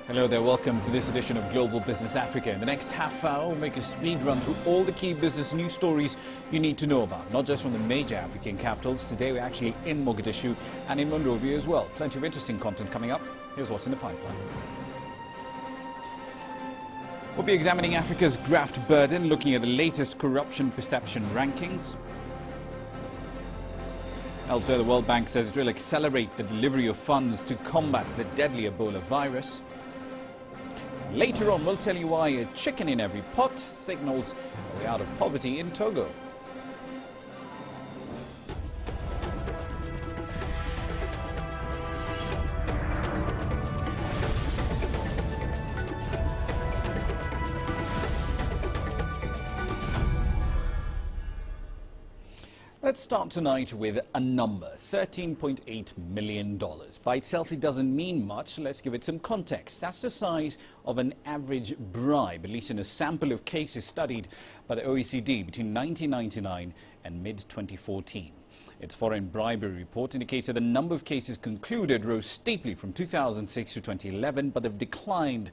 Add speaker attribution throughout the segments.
Speaker 1: Hello there, welcome to this edition of Global Business Africa. In the next half hour, we'll make a speed run through all the key business news stories you need to know about, not just from the major African capitals. Today we're actually in Mogadishu and in Monrovia as well. Plenty of interesting content coming up. Here's what's in the pipeline. We'll be examining Africa's graft burden, looking at the latest corruption perception rankings. Elsewhere, the World Bank says it will accelerate the delivery of funds to combat the deadly Ebola virus. Later on, we'll tell you why a chicken in every pot signals a way out of poverty in Togo. Let's start tonight with a number, $13.8 million. By itself, it doesn't mean much. Let's give it some context. That's the size of an average bribe, at least in a sample of cases studied by the OECD between 1999 and mid-2014. Its foreign bribery report indicates that the number of cases concluded rose steeply from 2006 to 2011, but they've declined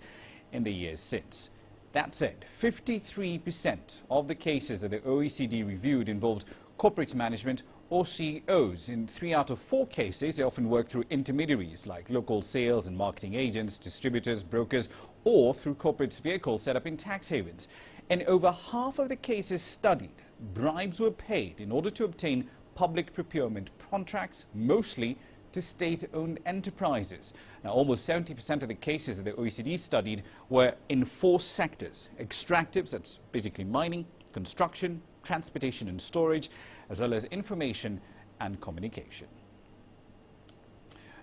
Speaker 1: in the years since. That said, 53% of the cases that the OECD reviewed involved corporate management or CEOs. In 3 out of 4 cases, they often work through intermediaries like local sales and marketing agents, distributors, brokers, or through corporate vehicles set up in tax havens. In over half of the cases studied, bribes were paid in order to obtain public procurement contracts, mostly to state-owned enterprises. Now, almost 70% of the cases that the OECD studied were in 4 sectors: extractives, that's basically mining, construction, transportation and storage, as well as information and communication.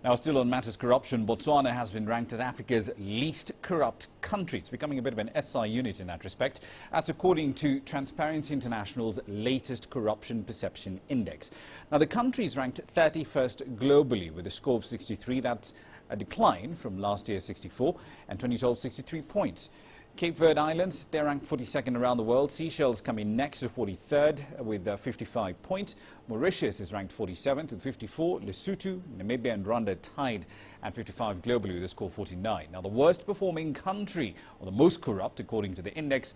Speaker 1: Now, still on matters corruption, Botswana has been ranked as Africa's least corrupt country. It's becoming a bit of an SI unit in that respect. That's according to Transparency International's latest corruption perception index. Now, the country is ranked 31st globally with a score of 63. That's a decline from last year's 64 and 2012 63 points. Cape Verde Islands, they're ranked 42nd around the world. Seychelles come in next to 43rd with 55 points. Mauritius is ranked 47th with 54. Lesotho, Namibia and Rwanda tied at 55 globally with a score of 49. Now, the worst performing country, or the most corrupt according to the index,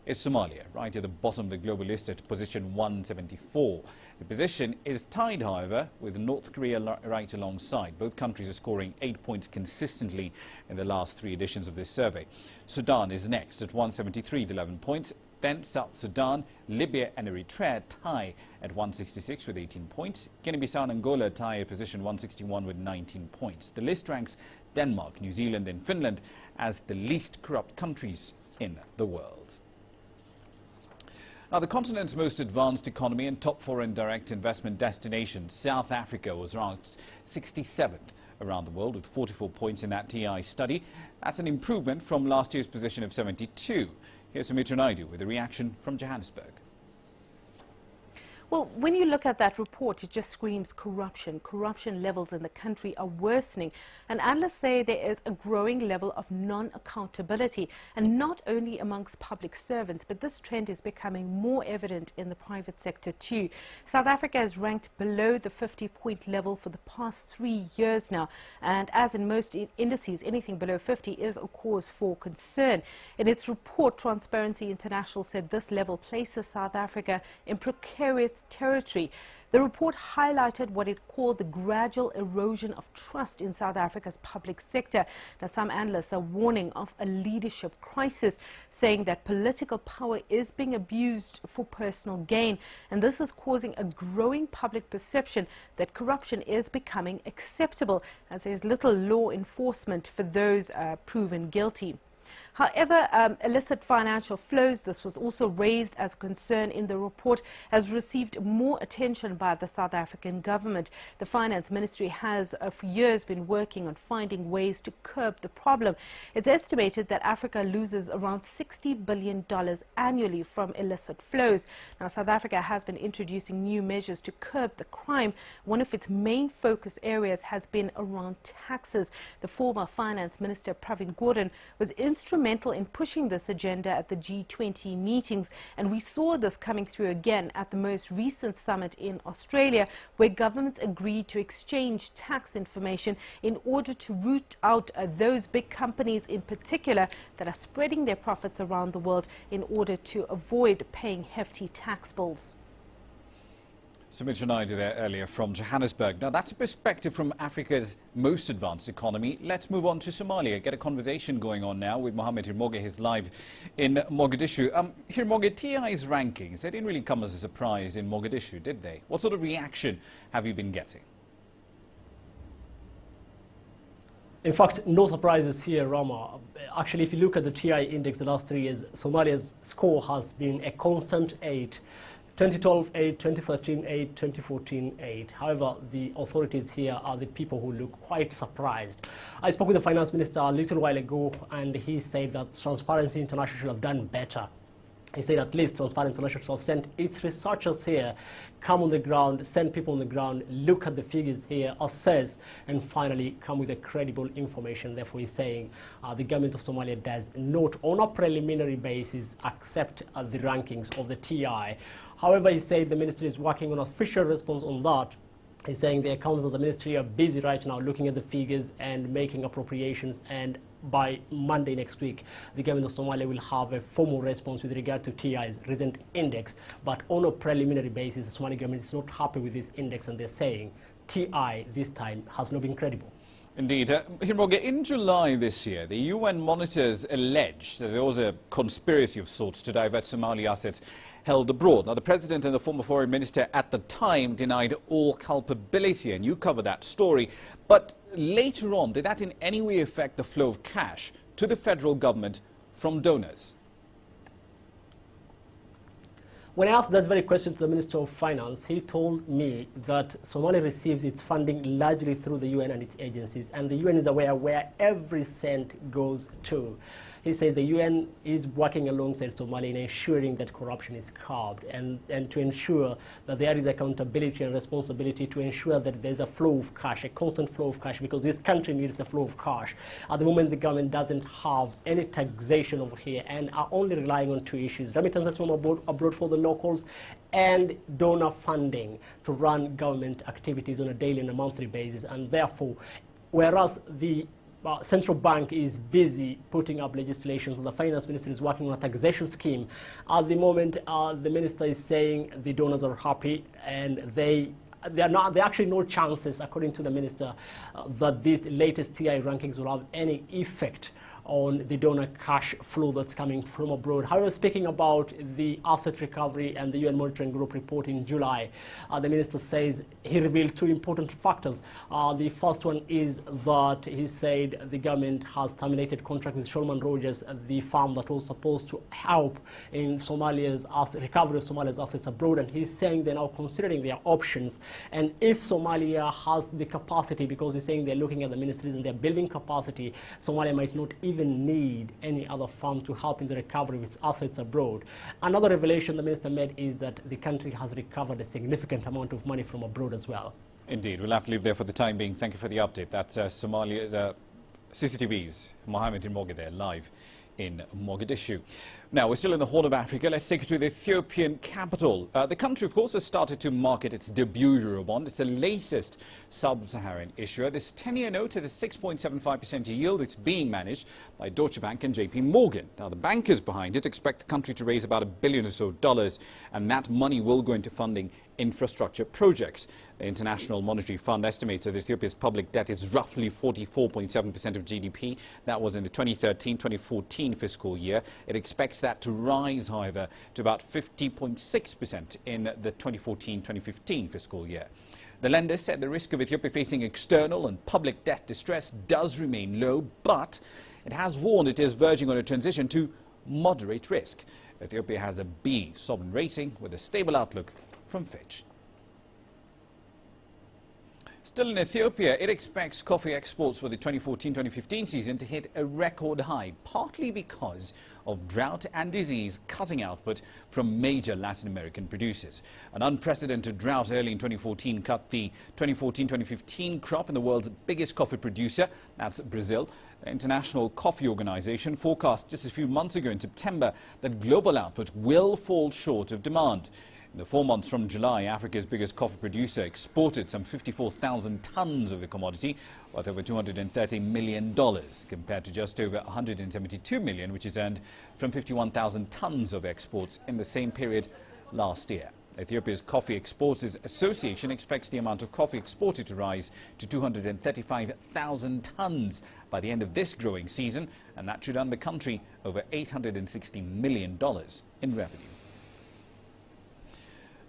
Speaker 1: is Somalia, right at the bottom of the global list at position 174. The position is tied, however, with North Korea right alongside. Both countries are scoring 8 points consistently in the last 3 editions of this survey. Sudan is next at 173 with 11 points. Then South Sudan, Libya and Eritrea tie at 166 with 18 points. Guinea-Bissau and Angola tie at position 161 with 19 points. The list ranks Denmark, New Zealand and Finland as the least corrupt countries in the world. Now, the continent's most advanced economy and top foreign direct investment destination, South Africa, was ranked 67th around the world with 44 points in that TI study. That's an improvement from last year's position of 72. Here's Sumitra Naidu with a reaction from Johannesburg.
Speaker 2: Well, when you look at that report, it just screams corruption. Corruption levels in the country are worsening. And analysts say there is a growing level of non-accountability, and not only amongst public servants, but this trend is becoming more evident in the private sector too. South Africa is ranked below the 50-point level for the past 3 years now. And as in most indices, anything below 50 is a cause for concern. In its report, Transparency International said this level places South Africa in precarious territory. The report highlighted what it called the gradual erosion of trust in South Africa's public sector. Now, some analysts are warning of a leadership crisis, saying that political power is being abused for personal gain, and this is causing a growing public perception that corruption is becoming acceptable, as there's little law enforcement for those proven guilty. However, illicit financial flows, this was also raised as a concern in the report, has received more attention by the South African government. The Finance Ministry has for years been working on finding ways to curb the problem. It's estimated that Africa loses around $60 billion annually from illicit flows. Now, South Africa has been introducing new measures to curb the crime. One of its main focus areas has been around taxes. The former Finance Minister, Pravin Gordhan, was instrumental in pushing this agenda at the G20 meetings. And we saw this coming through again at the most recent summit in Australia, where governments agreed to exchange tax information in order to root out those big companies in particular that are spreading their profits around the world in order to avoid paying hefty tax bills.
Speaker 1: Sumit Naidu there earlier from Johannesburg. Now, that's a perspective from Africa's most advanced economy. Let's move on to Somalia. Get a conversation going on now with Mohamed Hirmoge. He's live in Mogadishu. Hirmoge, TI's rankings, they didn't really come as a surprise in Mogadishu, did they? What sort of reaction have you been getting?
Speaker 3: In fact, no surprises here, Rama. Actually, if you look at the TI index the last 3 years, Somalia's score has been a constant 8. 2012, 8, 2013, 8, 2014, 8. However, the authorities here are the people who look quite surprised. I spoke with the finance minister a little while ago, and he said that Transparency International should have done better. He said at least Transparency International should have sent its researchers here, come on the ground, send people on the ground, look at the figures here, assess, and finally come with a credible information. Therefore, he's saying the government of Somalia does not, on a preliminary basis, accept the rankings of the TI. However, he said the ministry is working on an official response on that. He's saying the accountants of the ministry are busy right now looking at the figures and making appropriations, and by Monday next week, the government of Somalia will have a formal response with regard to TI's recent index. But on a preliminary basis, the Somali government is not happy with this index, and they're saying TI this time has not been credible.
Speaker 1: Indeed. Hirmoge, in July this year, the UN monitors alleged that there was a conspiracy of sorts to divert Somali assets held abroad. Now, the president and the former foreign minister at the time denied all culpability, and you covered that story. But later on, did that in any way affect the flow of cash to the federal government from donors?
Speaker 3: When I asked that very question to the Minister of Finance, he told me that Somalia receives its funding largely through the UN and its agencies, and the UN is aware where every cent goes to. He said the UN is working alongside Somalia in ensuring that corruption is curbed and to ensure that there is accountability and responsibility to ensure that there's a flow of cash, a constant flow of cash, because this country needs the flow of cash. At the moment, the government doesn't have any taxation over here and are only relying on 2 issues: remittances from abroad for the locals and donor funding to run government activities on a daily and a monthly basis. And therefore, whereas the central bank is busy putting up legislation, so the finance minister is working on a taxation scheme. At the moment, the minister is saying the donors are happy, and there are actually no chances, according to the minister, that these latest TI rankings will have any effect on the donor cash flow that's coming from abroad. However, speaking about the asset recovery and the UN Monitoring Group report in July, the minister says he revealed 2 important factors. The first one is that he said the government has terminated contract with Shulman Rogers, the firm that was supposed to help in Somalia's recovery of Somalia's assets abroad, and he's saying they're now considering their options. And if Somalia has the capacity, because he's saying they're looking at the ministries and they're building capacity, Somalia might not even need any other firm to help in the recovery of its assets abroad. Another revelation the minister made is that the country has recovered a significant amount of money from abroad as well.
Speaker 1: Indeed. We'll have to leave there for the time being. Thank you for the update. That's Somalia's CCTV's Mohamed Hirmoge there, live in Mogadishu. Now, we're still in the Horn of Africa. Let's take it to the Ethiopian capital. The country, of course, has started to market its debut Eurobond. It's the latest sub-Saharan issuer. This 10-year note has a 6.75% yield. It's being managed by Deutsche Bank and JP Morgan. Now, the bankers behind it expect the country to raise about $1 billion or so, and that money will go into funding infrastructure projects. The International Monetary Fund estimates that Ethiopia's public debt is roughly 44.7% of GDP. That was in the 2013-2014 fiscal year. It expects that to rise, however, to about 50.6% in the 2014-2015 fiscal year. The lender said the risk of Ethiopia facing external and public debt distress does remain low, but it has warned it is verging on a transition to moderate risk. Ethiopia has a B sovereign rating with a stable outlook from Fitch. Still in Ethiopia, it expects coffee exports for the 2014-2015 season to hit a record high, partly because of drought and disease cutting output from major Latin American producers. An unprecedented drought early in 2014 cut the 2014-2015 crop in the world's biggest coffee producer, that's Brazil. The International Coffee Organization forecast just a few months ago in September that global output will fall short of demand. In the 4 months from July, Africa's biggest coffee producer exported some 54,000 tons of the commodity, worth over $230 million, compared to just over 172 million, which is earned from 51,000 tons of exports in the same period last year. Ethiopia's Coffee Exporters Association expects the amount of coffee exported to rise to 235,000 tons by the end of this growing season, and that should earn the country over $860 million in revenue.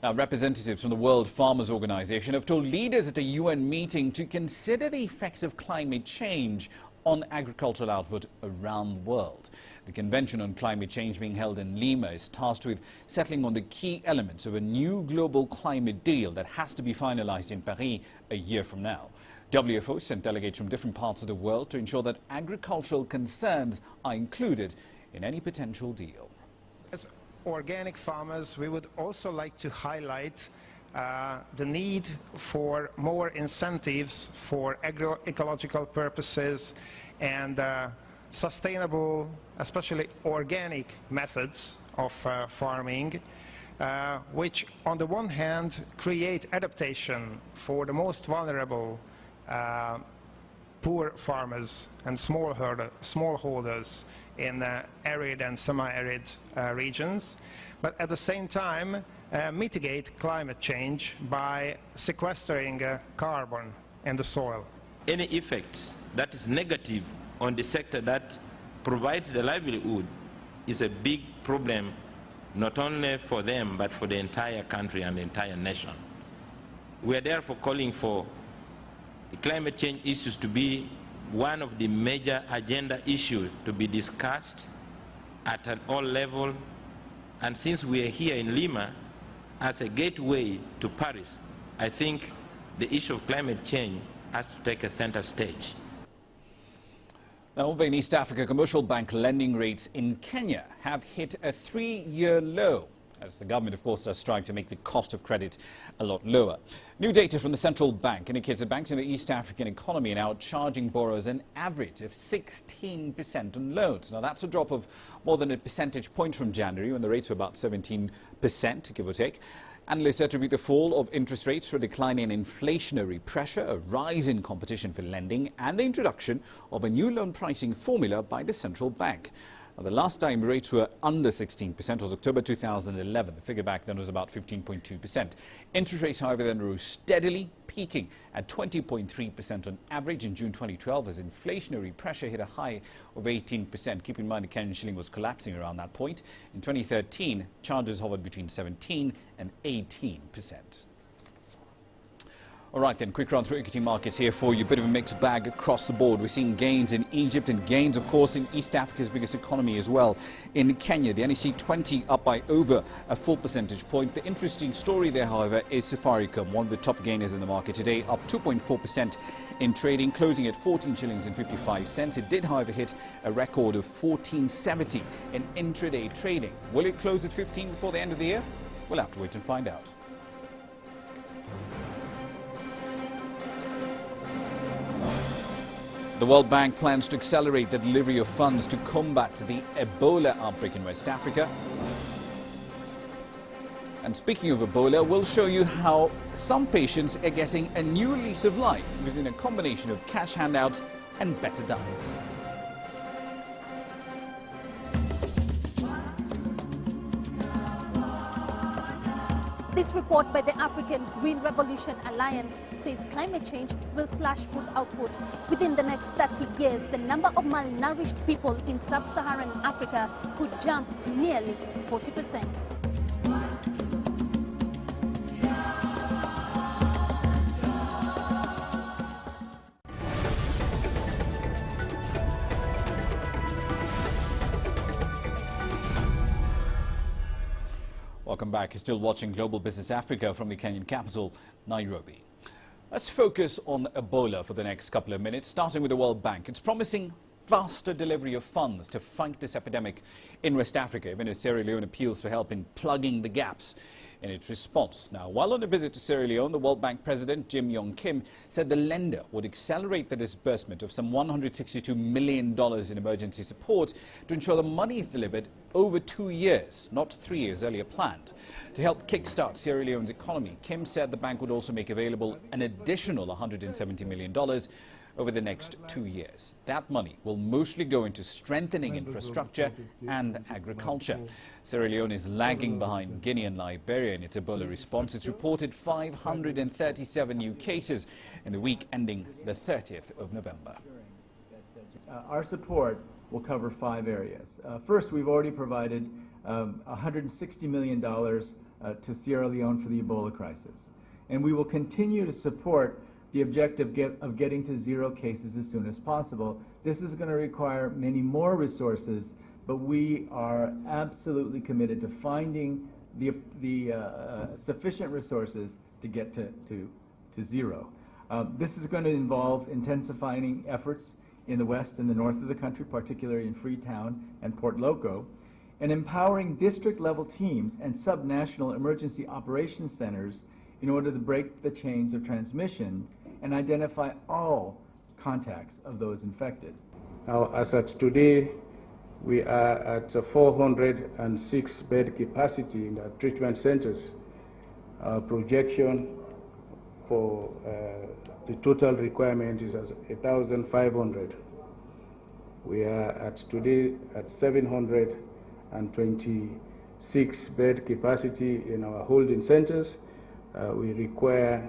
Speaker 1: Now, representatives from the World Farmers Organization have told leaders at a UN meeting to consider the effects of climate change on agricultural output around the world. The Convention on Climate Change, being held in Lima, is tasked with settling on the key elements of a new global climate deal that has to be finalized in Paris a year from now. WFO sent delegates from different parts of the world to ensure that agricultural concerns are included in any potential deal.
Speaker 4: As organic farmers, we would also like to highlight the need for more incentives for agroecological purposes and sustainable, especially organic methods of farming, which on the one hand create adaptation for the most vulnerable poor farmers and smallholders in arid and semi-arid regions, but at the same time mitigate climate change by sequestering carbon in the soil.
Speaker 5: Any effects that is negative on the sector that provides the livelihood is a big problem, not only for them, but for the entire country and the entire nation. We are therefore calling for the climate change issues to be one of the major agenda issues to be discussed at all levels. And since we are here in Lima as a gateway to Paris, I think the issue of climate change has to take a center stage.
Speaker 1: Now, over in East Africa, commercial bank lending rates in Kenya have hit a 3-year low, as the government, of course, does strive to make the cost of credit a lot lower. New data from the central bank indicates that banks in the East African economy are now charging borrowers an average of 16% on loans. Now, that's a drop of more than a percentage point from January, when the rates were about 17%, give or take. Analysts attribute the fall of interest rates to a decline in inflationary pressure, a rise in competition for lending, and the introduction of a new loan pricing formula by the central bank. Now, the last time rates were under 16% was October 2011. The figure back then was about 15.2%. Interest rates, however, then rose steadily, peaking at 20.3% on average in June 2012 as inflationary pressure hit a high of 18%. Keep in mind the Kenyan shilling was collapsing around that point. In 2013, charges hovered between 17 and 18%. All right, then, quick run through equity markets here for you. A bit of a mixed bag across the board. We're seeing gains in Egypt and gains, of course, in East Africa's biggest economy as well. In Kenya, the NSE 20 up by over a full percentage point. The interesting story there, however, is Safaricom, one of the top gainers in the market today, up 2.4% in trading, closing at 14 shillings and 55 cents. It did, however, hit a record of 14.70 in intraday trading. Will it close at 15 before the end of the year? We'll have to wait and find out. The World Bank plans to accelerate the delivery of funds to combat the Ebola outbreak in West Africa. And speaking of Ebola, we'll show you how some patients are getting a new lease of life using a combination of cash handouts and better diets.
Speaker 6: This report by the African Green Revolution Alliance says climate change will slash food output. Within the next 30 years, the number of malnourished people in sub-Saharan Africa could jump nearly 40%.
Speaker 1: Welcome back. You're still watching Global Business Africa from the Kenyan capital, Nairobi. Let's focus on Ebola for the next couple of minutes, starting with the World Bank. It's promising faster delivery of funds to fight this epidemic in West Africa, even as Sierra Leone appeals for help in plugging the gaps in its response. Now, while on a visit to Sierra Leone, the World Bank President Jim Yong Kim said the lender would accelerate the disbursement of some $162 million in emergency support to ensure the money is delivered over 2 years, not 3 years earlier planned. To help kickstart Sierra Leone's economy, Kim said the bank would also make available an additional $170 million over the next 2 years. That money will mostly go into strengthening infrastructure and agriculture. Sierra Leone is lagging behind Guinea and Liberia in its Ebola response. It's reported 537 new cases in the week ending the 30th of November.
Speaker 7: Our support will cover 5 areas. First, we've already provided $160 million to Sierra Leone for the Ebola crisis. And we will continue to support the objective of getting to 0 cases as soon as possible. This is going to require many more resources, but we are absolutely committed to finding the sufficient resources to get to 0. This is going to involve intensifying efforts in the west and the north of the country, particularly in Freetown and Port Loko, and empowering district-level teams and subnational emergency operations centers in order to break the chains of transmission and identify all contacts of those infected.
Speaker 8: Now, as at today, we are at a 406 bed capacity in our treatment centers. Our projection for the total requirement is 1,500. We are at today at 726 bed capacity in our holding centers. We require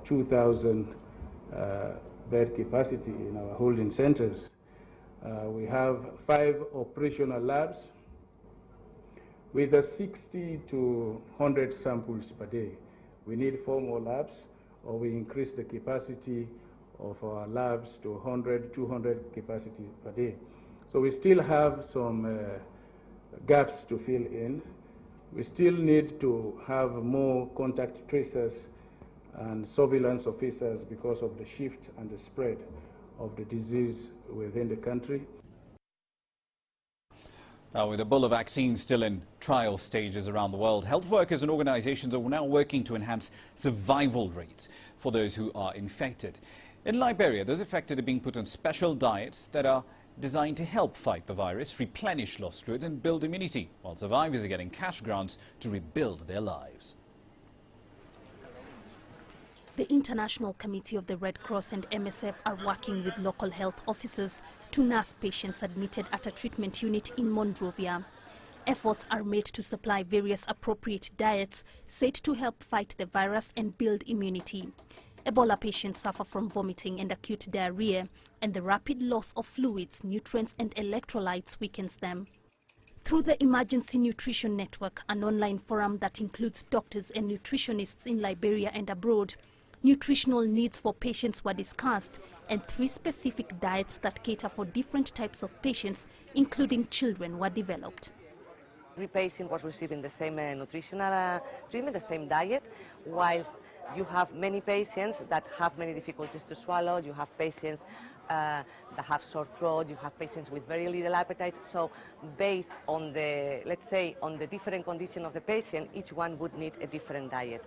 Speaker 8: 2,000 bed capacity in our holding centers. We have 5 operational labs with 60 to 100 samples per day. We need 4 more labs, or we increase the capacity of our labs to 100, 200 capacity per day. So we still have some gaps to fill in. We still need to have more contact tracers and surveillance officers because of the shift and the spread of the disease within the country.
Speaker 1: Now, with Ebola vaccines still in trial stages around the world, health workers and organizations are now working to enhance survival rates for those who are infected. In Liberia, those affected are being put on special diets that are designed to help fight the virus, replenish lost fluid and build immunity, while survivors are getting cash grants to rebuild their lives.
Speaker 6: The International Committee of the Red Cross and MSF are working with local health officers to nurse patients admitted at a treatment unit in Monrovia. Efforts are made to supply various appropriate diets said to help fight the virus and build immunity. Ebola patients suffer from vomiting and acute diarrhea, and the rapid loss of fluids, nutrients and electrolytes weakens them. Through the Emergency Nutrition Network, an online forum that includes doctors and nutritionists in Liberia and abroad, nutritional needs for patients were discussed, and 3 specific diets that cater for different types of patients, including children, were developed.
Speaker 9: Every patient was receiving the same nutritional treatment, the same diet, while you have many patients that have many difficulties to swallow, you have patients that have sore throat, you have patients with very little appetite. So based on the, let's say, on the different condition of the patient, each one would need a different diet.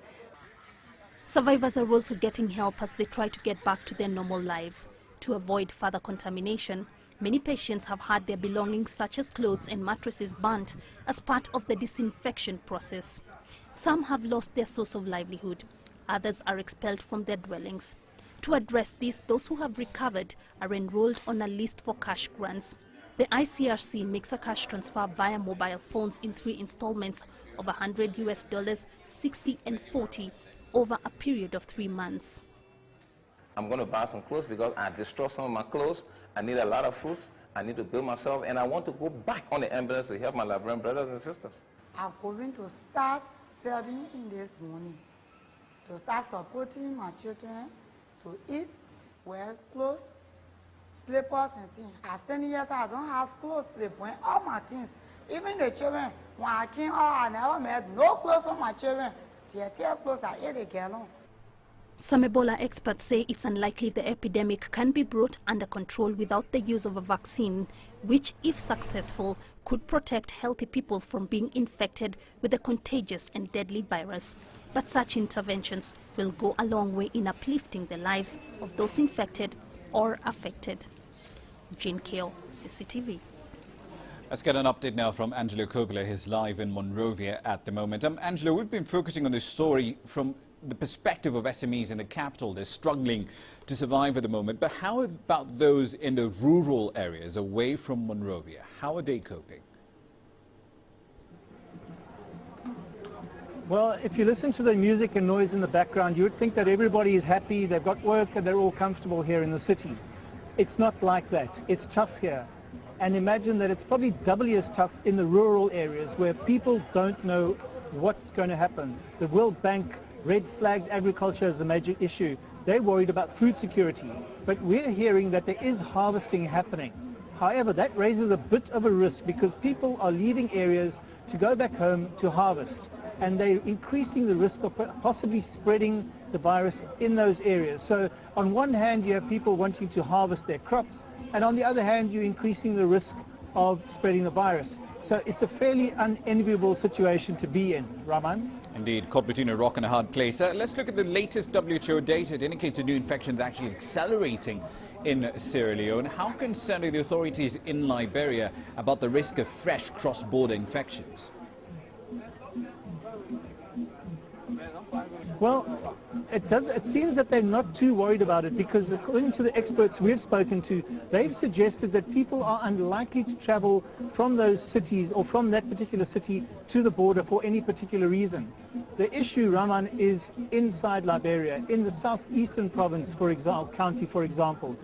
Speaker 6: Survivors are also getting help as they try to get back to their normal lives. To avoid further contamination, many patients have had their belongings such as clothes and mattresses burnt as part of the disinfection process. Some have lost their source of livelihood. Others are expelled from their dwellings. To address this, those who have recovered are enrolled on a list for cash grants. The ICRC makes a cash transfer via mobile phones in 3 installments of $100 US, $60 and $40 over a period of 3 months.
Speaker 10: I'm going to buy some clothes because I destroyed some of my clothes. I need a lot of food. I need to build myself, and I want to go back on the ambulance to help my Liberian brothers and sisters.
Speaker 11: I'm going to start studying in this morning, to start supporting my children, to eat, wear clothes, slippers and things. As 10 years I don't have clothes, they bring all my things. Even the children, when I came out, I never made no clothes for my children. Tear clothes, I ate again.
Speaker 6: Some Ebola experts say it's unlikely the epidemic can be brought under control without the use of a vaccine, which, if successful, could protect healthy people from being infected with a contagious and deadly virus. But such interventions will go a long way in uplifting the lives of those infected or affected. Jean Keo, CCTV.
Speaker 1: Let's get an update now from Angelo Coppola. He's live in Monrovia at the moment. Angelo, we've been focusing on this story from the perspective of SMEs in the capital. They're struggling to survive at the moment. But how about those in the rural areas away from Monrovia? How are they coping?
Speaker 12: Well, if you listen to the music and noise in the background, you would think that everybody is happy, they've got work and they're all comfortable here in the city. It's not like that. It's tough here. And imagine that it's probably doubly as tough in the rural areas where people don't know what's going to happen. The World Bank red-flagged agriculture as a major issue. They're worried about food security. But we're hearing that there is harvesting happening. However, that raises a bit of a risk because people are leaving areas to go back home to harvest. And they're increasing the risk of possibly spreading the virus in those areas. So on one hand, you have people wanting to harvest their crops, and on the other hand, you're increasing the risk of spreading the virus. So it's a fairly unenviable situation to be in. Raman?
Speaker 1: Indeed, caught between a rock and a hard place. Let's look at the latest WHO data. It indicates the new infections actually accelerating in Sierra Leone. How concerned are the authorities in Liberia about the risk of fresh cross-border infections?
Speaker 12: Well, it seems that they're not too worried about it because according to the experts we've spoken to, they've suggested that people are unlikely to travel from those cities or from that particular city to the border for any particular reason. The issue, Raman, is inside Liberia, in the southeastern province, county, for example.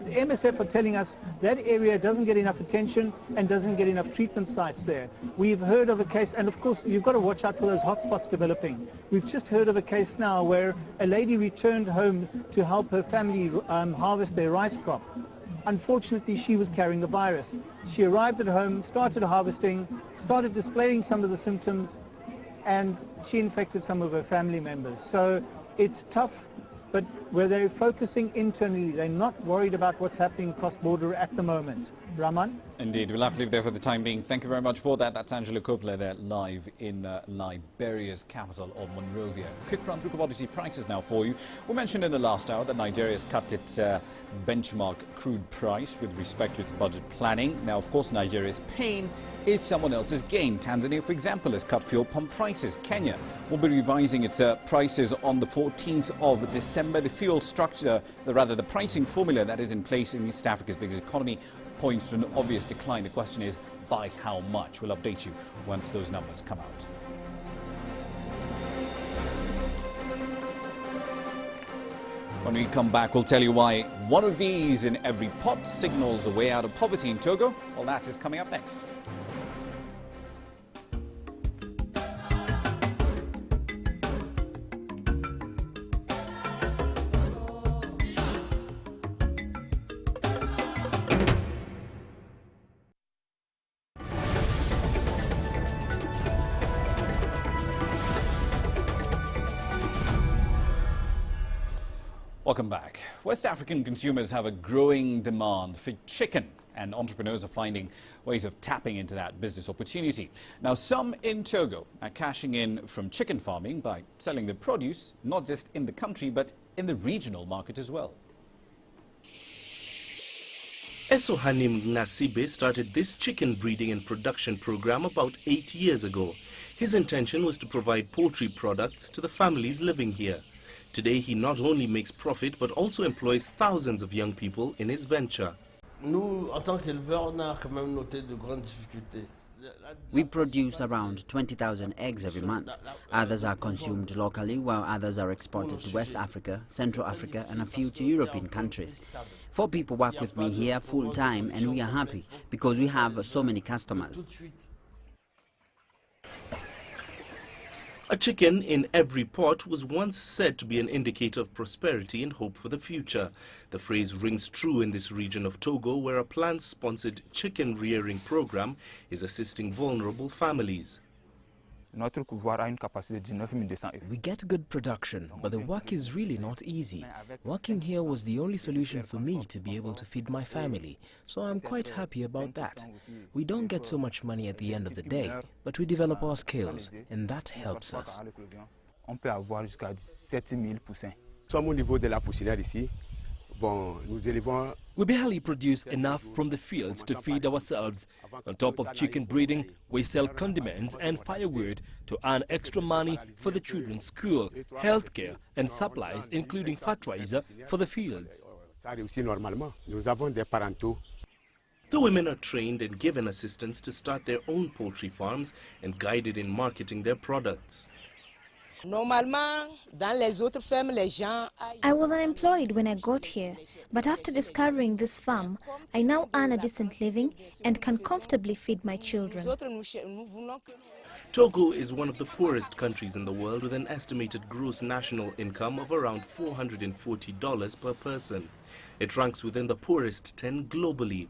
Speaker 12: The MSF are telling us that area doesn't get enough attention and doesn't get enough treatment sites there. We've heard of a case, and of course you've got to watch out for those hotspots developing. We've just heard of a case now where a lady returned home to help her family harvest their rice crop. Unfortunately, she was carrying the virus. She arrived at home, started harvesting, started displaying some of the symptoms, and she infected some of her family members. So it's tough. But where they're focusing internally, they're not worried about what's happening cross-border at the moment. Raman?
Speaker 1: Indeed, we'll have to leave there for the time being. Thank you very much for that. That's Angelo Coppola there live in Liberia's capital of Monrovia. Quick run through commodity prices now for you. We mentioned in the last hour that Nigeria has cut its benchmark crude price with respect to its budget planning. Now, of course, Nigeria's pain is someone else's gain. Tanzania, for example, has cut fuel pump prices. Kenya will be revising its prices on the 14th of December. The fuel structure, the pricing formula that is in place in East Africa's biggest economy points to an obvious decline. The question is, by how much? We'll update you once those numbers come out. When we come back, we'll tell you why one of these in every pot signals a way out of poverty in Togo. Well, that is coming up next. Welcome back. West African consumers have a growing demand for chicken, and entrepreneurs are finding ways of tapping into that business opportunity. Now, some in Togo are cashing in from chicken farming by selling their produce, not just in the country, but in the regional market as well.
Speaker 13: Esohanim Nasibe started this chicken breeding and production program about 8 years ago. His intention was to provide poultry products to the families living here. Today, he not only makes profit, but also employs thousands of young people in his venture.
Speaker 14: We produce around 20,000 eggs every month. Others are consumed locally, while others are exported to West Africa, Central Africa, and a few to European countries. 4 people work with me here full-time, and we are happy because we have so many customers.
Speaker 13: A chicken in every pot was once said to be an indicator of prosperity and hope for the future. The phrase rings true in this region of Togo, where a plan-sponsored chicken rearing program is assisting vulnerable families.
Speaker 15: We get good production, but the work is really not easy. Working here was the only solution for me to be able to feed my family, so I'm quite happy about that. We don't get so much money at the end of the day, but we develop our skills, and that helps us. We barely produce enough from the fields to feed ourselves. On top of chicken breeding, we sell condiments and firewood to earn extra money for the children's school, healthcare and supplies, including fertilizer for the fields. The women are trained and given assistance to start their own poultry farms and guided in marketing their products.
Speaker 16: I was unemployed when I got here, but after discovering this farm, I now earn a decent living and can comfortably feed my children.
Speaker 13: Togo is one of the poorest countries in the world, with an estimated gross national income of around $440 per person. It ranks within the poorest 10 globally.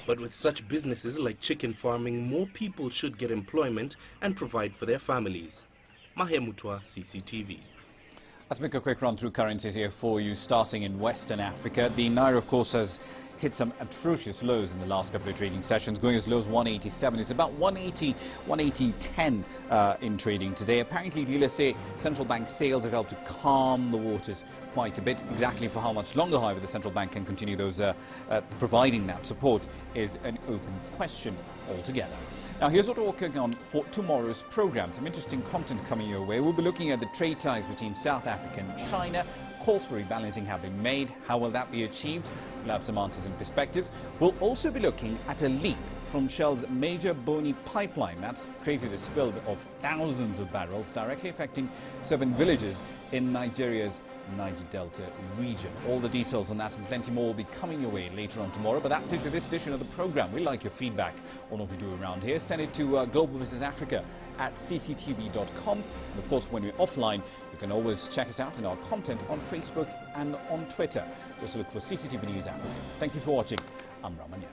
Speaker 13: But with such businesses like chicken farming, more people should get employment and provide for their families. Mahe Mutwa, CCTV.
Speaker 1: Let's make a quick run through currencies here for you, starting in Western Africa. The Naira, of course, has hit some atrocious lows in the last couple of trading sessions, going as low as 187. It's about 180.10 in trading today. Apparently, dealers say central bank sales have helped to calm the waters quite a bit. Exactly for how much longer, however, the central bank can continue those providing that support is an open question altogether. Now, here's what we're working on for tomorrow's program. Some interesting content coming your way. We'll be looking at the trade ties between South Africa and China. Calls for rebalancing have been made. How will that be achieved? We'll have some answers and perspectives. We'll also be looking at a leak from Shell's major Boni pipeline. That's created a spill of thousands of barrels, directly affecting 7 villages in Nigeria's Niger Delta region. All the details on that and plenty more will be coming your way later on tomorrow. But that's it for this edition of the program. We like your feedback on what we do around here. Send it to Global Business Africa at cctv.com. And of course, when we're offline, you can always check us out in our content on Facebook and on Twitter. Just look for CCTV News Africa. Thank you for watching. I'm Ramanya.